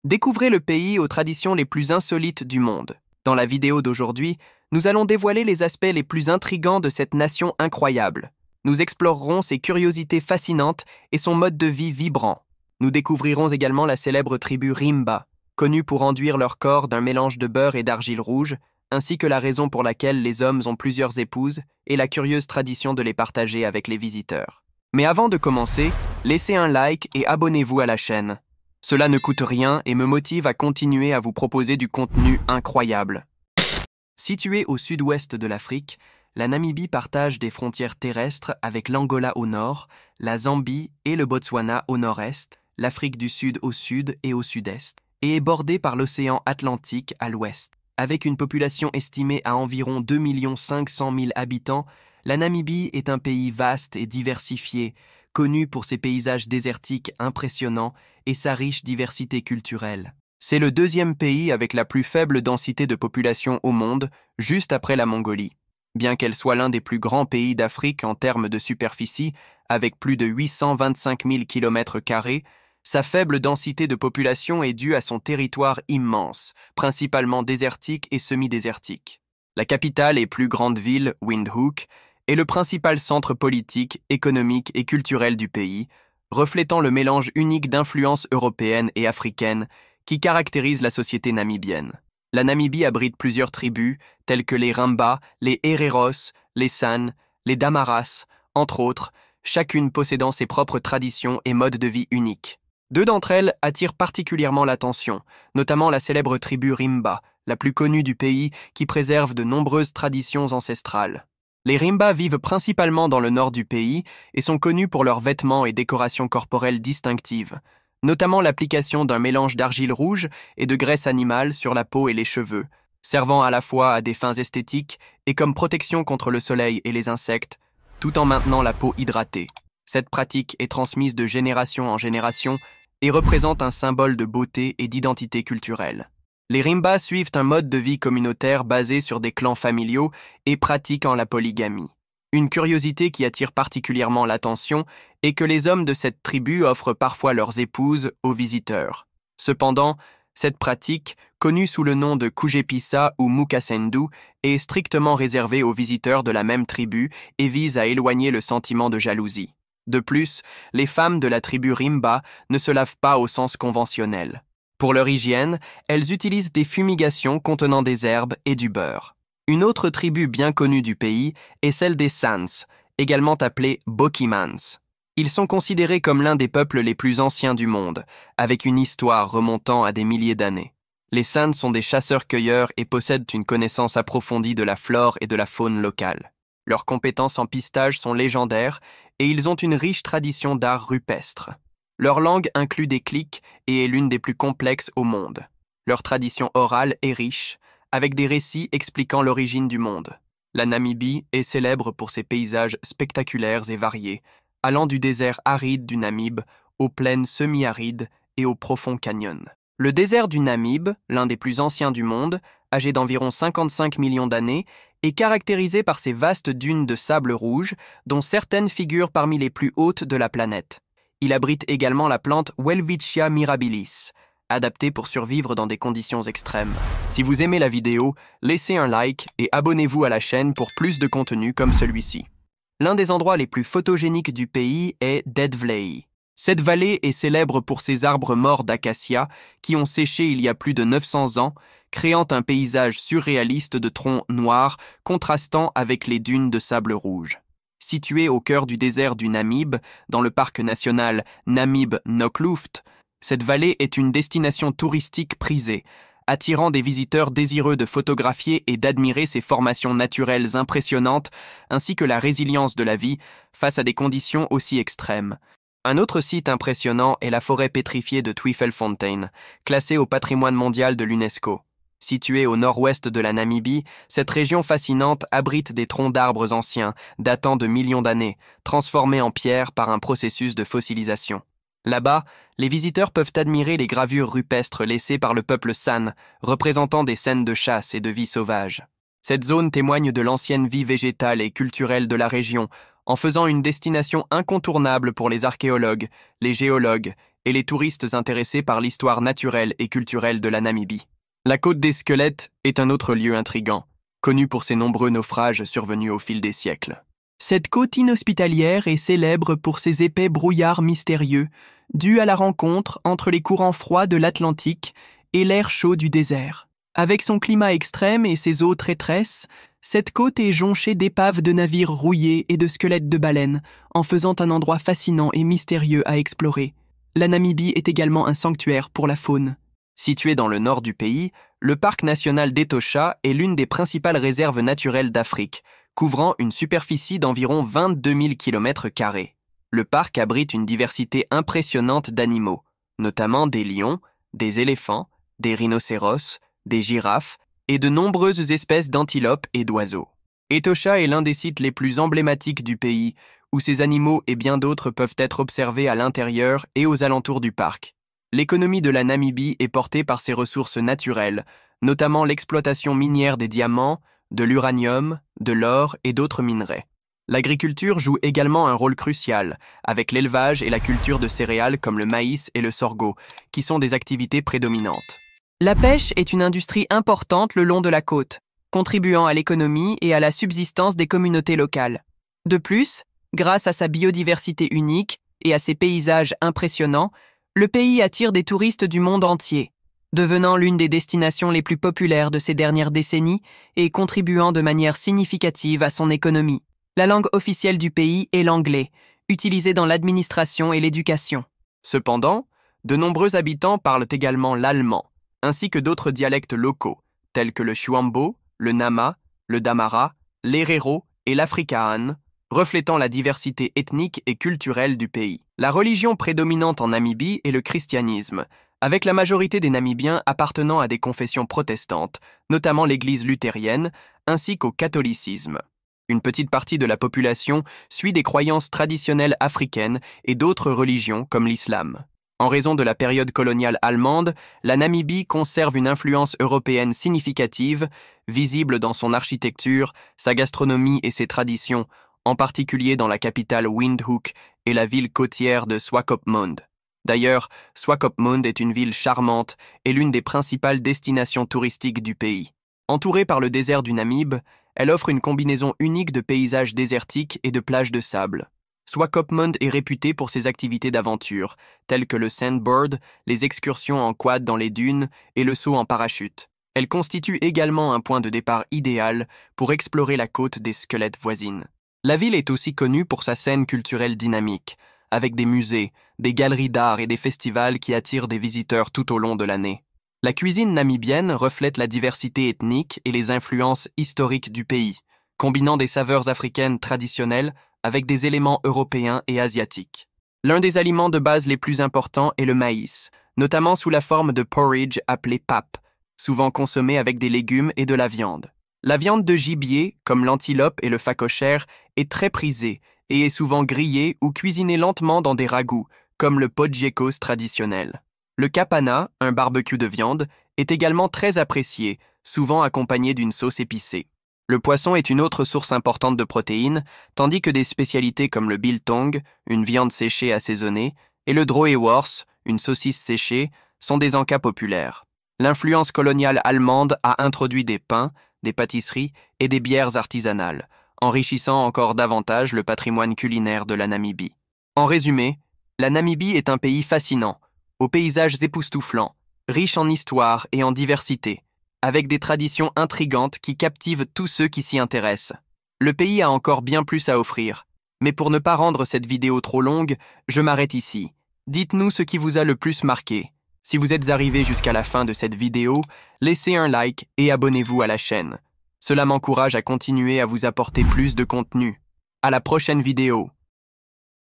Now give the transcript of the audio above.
Découvrez le pays aux traditions les plus insolites du monde. Dans la vidéo d'aujourd'hui, nous allons dévoiler les aspects les plus intrigants de cette nation incroyable. Nous explorerons ses curiosités fascinantes et son mode de vie vibrant. Nous découvrirons également la célèbre tribu Rimba, connue pour enduire leur corps d'un mélange de beurre et d'argile rouge, ainsi que la raison pour laquelle les hommes ont plusieurs épouses et la curieuse tradition de les partager avec les visiteurs. Mais avant de commencer, laissez un like et abonnez-vous à la chaîne. Cela ne coûte rien et me motive à continuer à vous proposer du contenu incroyable. Située au sud-ouest de l'Afrique, la Namibie partage des frontières terrestres avec l'Angola au nord, la Zambie et le Botswana au nord-est, l'Afrique du Sud au sud et au sud-est, et est bordée par l'océan Atlantique à l'ouest. Avec une population estimée à environ 2 500 000 habitants, la Namibie est un pays vaste et diversifié, connu pour ses paysages désertiques impressionnants et sa riche diversité culturelle. C'est le deuxième pays avec la plus faible densité de population au monde, juste après la Mongolie. Bien qu'elle soit l'un des plus grands pays d'Afrique en termes de superficie, avec plus de 825 000 km², sa faible densité de population est due à son territoire immense, principalement désertique et semi-désertique. La capitale et plus grande ville, Windhoek, est le principal centre politique, économique et culturel du pays, reflétant le mélange unique d'influences européennes et africaines qui caractérise la société namibienne. La Namibie abrite plusieurs tribus, telles que les Rimba, les Hereros, les San, les Damaras, entre autres, chacune possédant ses propres traditions et modes de vie uniques. Deux d'entre elles attirent particulièrement l'attention, notamment la célèbre tribu Rimba, la plus connue du pays, qui préserve de nombreuses traditions ancestrales. Les Rimba vivent principalement dans le nord du pays et sont connus pour leurs vêtements et décorations corporelles distinctives, notamment l'application d'un mélange d'argile rouge et de graisse animale sur la peau et les cheveux, servant à la fois à des fins esthétiques et comme protection contre le soleil et les insectes, tout en maintenant la peau hydratée. Cette pratique est transmise de génération en génération et représente un symbole de beauté et d'identité culturelle. Les Rimba suivent un mode de vie communautaire basé sur des clans familiaux et pratiquant la polygamie. Une curiosité qui attire particulièrement l'attention est que les hommes de cette tribu offrent parfois leurs épouses aux visiteurs. Cependant, cette pratique, connue sous le nom de Kujepisa ou Mukasendu, est strictement réservée aux visiteurs de la même tribu et vise à éloigner le sentiment de jalousie. De plus, les femmes de la tribu Rimba ne se lavent pas au sens conventionnel. Pour leur hygiène, elles utilisent des fumigations contenant des herbes et du beurre. Une autre tribu bien connue du pays est celle des Sans, également appelée Bokimans. Ils sont considérés comme l'un des peuples les plus anciens du monde, avec une histoire remontant à des milliers d'années. Les Sans sont des chasseurs-cueilleurs et possèdent une connaissance approfondie de la flore et de la faune locale. Leurs compétences en pistage sont légendaires et ils ont une riche tradition d'art rupestre. Leur langue inclut des clics et est l'une des plus complexes au monde. Leur tradition orale est riche, avec des récits expliquant l'origine du monde. La Namibie est célèbre pour ses paysages spectaculaires et variés, allant du désert aride du Namibe aux plaines semi-arides et aux profonds canyons. Le désert du Namibe, l'un des plus anciens du monde, âgé d'environ 55 millions d'années, est caractérisé par ses vastes dunes de sable rouge, dont certaines figurent parmi les plus hautes de la planète. Il abrite également la plante Welwitschia mirabilis, adaptée pour survivre dans des conditions extrêmes. Si vous aimez la vidéo, laissez un like et abonnez-vous à la chaîne pour plus de contenu comme celui-ci. L'un des endroits les plus photogéniques du pays est Dead Valley. Cette vallée est célèbre pour ses arbres morts d'acacia qui ont séché il y a plus de 900 ans, créant un paysage surréaliste de troncs noirs contrastant avec les dunes de sable rouge. Située au cœur du désert du Namibe, dans le parc national Namib-Nokluft, cette vallée est une destination touristique prisée, attirant des visiteurs désireux de photographier et d'admirer ses formations naturelles impressionnantes ainsi que la résilience de la vie face à des conditions aussi extrêmes. Un autre site impressionnant est la forêt pétrifiée de Tweefelfontein, classée au patrimoine mondial de l'UNESCO. Située au nord-ouest de la Namibie, cette région fascinante abrite des troncs d'arbres anciens, datant de millions d'années, transformés en pierre par un processus de fossilisation. Là-bas, les visiteurs peuvent admirer les gravures rupestres laissées par le peuple San, représentant des scènes de chasse et de vie sauvage. Cette zone témoigne de l'ancienne vie végétale et culturelle de la région, en faisant une destination incontournable pour les archéologues, les géologues et les touristes intéressés par l'histoire naturelle et culturelle de la Namibie. La côte des squelettes est un autre lieu intrigant, connu pour ses nombreux naufrages survenus au fil des siècles. Cette côte inhospitalière est célèbre pour ses épais brouillards mystérieux, dus à la rencontre entre les courants froids de l'Atlantique et l'air chaud du désert. Avec son climat extrême et ses eaux traîtresses, cette côte est jonchée d'épaves de navires rouillés et de squelettes de baleines, en faisant un endroit fascinant et mystérieux à explorer. La Namibie est également un sanctuaire pour la faune. Situé dans le nord du pays, le parc national d'Etosha est l'une des principales réserves naturelles d'Afrique, couvrant une superficie d'environ 22 000 km². Le parc abrite une diversité impressionnante d'animaux, notamment des lions, des éléphants, des rhinocéros, des girafes et de nombreuses espèces d'antilopes et d'oiseaux. Etosha est l'un des sites les plus emblématiques du pays, où ces animaux et bien d'autres peuvent être observés à l'intérieur et aux alentours du parc. L'économie de la Namibie est portée par ses ressources naturelles, notamment l'exploitation minière des diamants, de l'uranium, de l'or et d'autres minerais. L'agriculture joue également un rôle crucial, avec l'élevage et la culture de céréales comme le maïs et le sorgho, qui sont des activités prédominantes. La pêche est une industrie importante le long de la côte, contribuant à l'économie et à la subsistance des communautés locales. De plus, grâce à sa biodiversité unique et à ses paysages impressionnants, le pays attire des touristes du monde entier, devenant l'une des destinations les plus populaires de ces dernières décennies et contribuant de manière significative à son économie. La langue officielle du pays est l'anglais, utilisé dans l'administration et l'éducation. Cependant, de nombreux habitants parlent également l'allemand, ainsi que d'autres dialectes locaux, tels que le Chuambo, le Nama, le Damara, l'Herero et l'Afrikaans, reflétant la diversité ethnique et culturelle du pays. La religion prédominante en Namibie est le christianisme, avec la majorité des Namibiens appartenant à des confessions protestantes, notamment l'Église luthérienne, ainsi qu'au catholicisme. Une petite partie de la population suit des croyances traditionnelles africaines et d'autres religions comme l'islam. En raison de la période coloniale allemande, la Namibie conserve une influence européenne significative, visible dans son architecture, sa gastronomie et ses traditions, en particulier dans la capitale Windhoek et la ville côtière de Swakopmund. D'ailleurs, Swakopmund est une ville charmante et l'une des principales destinations touristiques du pays. Entourée par le désert du Namib, elle offre une combinaison unique de paysages désertiques et de plages de sable. Swakopmund est réputée pour ses activités d'aventure, telles que le sandboard, les excursions en quad dans les dunes et le saut en parachute. Elle constitue également un point de départ idéal pour explorer la côte des squelettes voisines. La ville est aussi connue pour sa scène culturelle dynamique, avec des musées, des galeries d'art et des festivals qui attirent des visiteurs tout au long de l'année. La cuisine namibienne reflète la diversité ethnique et les influences historiques du pays, combinant des saveurs africaines traditionnelles avec des éléments européens et asiatiques. L'un des aliments de base les plus importants est le maïs, notamment sous la forme de porridge appelé pap, souvent consommé avec des légumes et de la viande. La viande de gibier, comme l'antilope et le phacochère, est très prisée et est souvent grillée ou cuisinée lentement dans des ragoûts, comme le podjekos traditionnel. Le kapana, un barbecue de viande, est également très apprécié, souvent accompagné d'une sauce épicée. Le poisson est une autre source importante de protéines, tandis que des spécialités comme le biltong, une viande séchée assaisonnée, et le droewors, une saucisse séchée, sont des encas populaires. L'influence coloniale allemande a introduit des pains, des pâtisseries et des bières artisanales, enrichissant encore davantage le patrimoine culinaire de la Namibie. En résumé, la Namibie est un pays fascinant, aux paysages époustouflants, riche en histoire et en diversité, avec des traditions intrigantes qui captivent tous ceux qui s'y intéressent. Le pays a encore bien plus à offrir, mais pour ne pas rendre cette vidéo trop longue, je m'arrête ici. Dites-nous ce qui vous a le plus marqué. Si vous êtes arrivé jusqu'à la fin de cette vidéo, laissez un like et abonnez-vous à la chaîne. Cela m'encourage à continuer à vous apporter plus de contenu. À la prochaine vidéo.